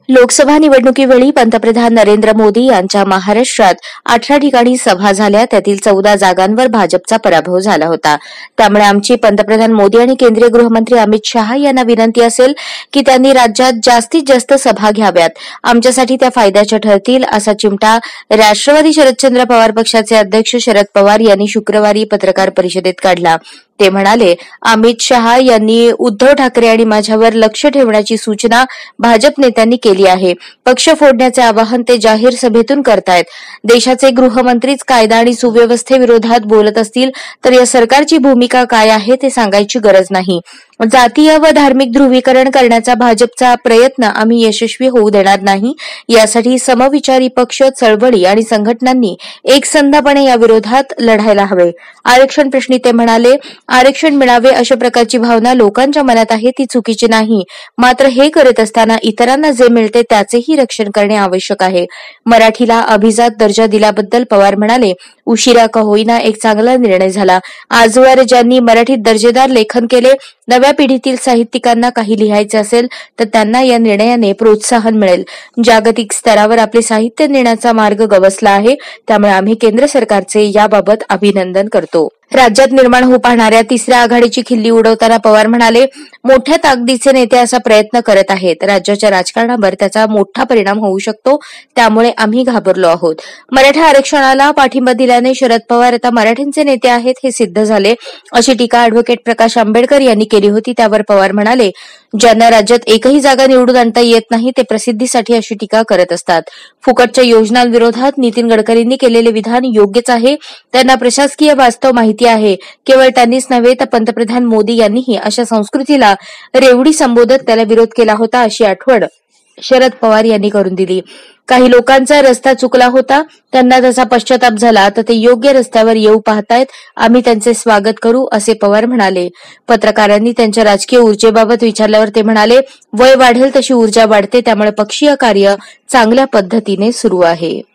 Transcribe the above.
लोकसभा निवडणुकीवेळी पंतप्रधान नरेंद्र मोदी यांच्या महाराष्ट्रात 18 ठिकाणी सभा झाल्या, त्यातील 14 जागांवर भाजपचा पराभव झाला होता. त्यामुळे आमची पंतप्रधान मोदी आणि केंद्रीय गृहमंत्री अमित शहा यांना विनंती असेल की त्यांनी राज्यात जास्तीत जास्त सभा घ्याव्यात. आमच्यासाठी त्या फायद्याच्या ठरतील, असा चिमटा राष्ट्रवादी शरदचंद्र पवार पक्षाचे अध्यक्ष शरद पवार यांनी शुक्रवारी पत्रकार परिषदेत काढला. ते म्हणाले, अमित शहा यांनी उद्धव ठाकरे आणि माझ्यावर लक्ष ठेवण्याची सूचना भाजप नेत्यांनी केली आहे. पक्ष फोडण्याचे आवाहन ते जाहीर सभेतून करतायत. देशाचे गृहमंत्रीच कायदा आणि सुव्यवस्थेविरोधात बोलत असतील तर या सरकारची भूमिका काय आहे ते सांगायची गरज नाही. जातीय व धार्मिक ध्रुवीकरण करण्याचा भाजपचा प्रयत्न आम्ही यशस्वी होऊ देणार नाही. यासाठी समविचारी पक्ष, चळवळी आणि संघटनांनी एकसंधपणे या विरोधात लढायला हवे. आरक्षण प्रश्नी ते म्हणाले, आरक्षण मिळावे अशा प्रकारची भावना लोकांच्या मनात आहे ती चुकीची नाही. मात्र हे करत असताना इतरांना जे मिळते त्याचेही रक्षण करणे आवश्यक आहे. मराठीला अभिजात दर्जा दिल्याबद्दल पवार म्हणाले, उशिरा का होईना एक चांगला निर्णय झाला. आजवर ज्यांनी मराठीत दर्जेदार लेखन केले, नव्या पिढीतील साहित्यिकांना काही लिहायचे असेल तर त्यांना या निर्णयाने प्रोत्साहन मिळेल. जागतिक स्तरावर आपले साहित्य नेण्याचा मार्ग गवसला आहे. त्यामुळे आम्ही केंद्र सरकारचे याबाबत अभिनंदन करतो. राज्यात निर्माण होऊ पाहणाऱ्या तिसऱ्या आघाडीची खिल्ली उडवताना पवार म्हणाले, मोठ्या ताकदीचे नेते असा प्रयत्न करत आहेत. राज्याच्या राजकारणावर त्याचा मोठा परिणाम होऊ शकतो. त्यामुळे आम्ही घाबरलो आहोत. मराठा आरक्षणाला पाठिंबा दिल्याने शरद पवार आता मराठ्यांचे नेते आहेत हे सिद्ध झाले, अशी टीका अॅडव्होकेट प्रकाश आंबेडकर यांनी केली होती. त्यावर पवार म्हणाले, ज्यांना राज्यात एकही जागा निवडून आणता येत नाही ते प्रसिद्धीसाठी अशी टीका करत असतात. फुकटच्या योजनांविरोधात नितीन गडकरींनी केलेले विधान योग्यच आहे. त्यांना प्रशासकीय वास्तव माहिती आहे. केवळ त्यांनीच नव्हे तर पंतप्रधान मोदी यांनीही अशा संस्कृतीला रेवडी संबोधत त्याला विरोध केला होता, अशी आठवण शरद पवार यांनी करून दिली. काही लोकांचा रस्ता चुकला होता, त्यांना त्याचा पश्चाताप झाला, तर ते योग्य रस्त्यावर येऊ पाहतायत. आम्ही त्यांचे स्वागत करू, असे पवार म्हणाले. पत्रकारांनी त्यांच्या राजकीय ऊर्जेबाबत विचारल्यावर ते म्हणाले, वय वाढेल तशी ऊर्जा वाढते, त्यामुळे पक्षीय कार्य चांगल्या पद्धतीने सुरू आहे.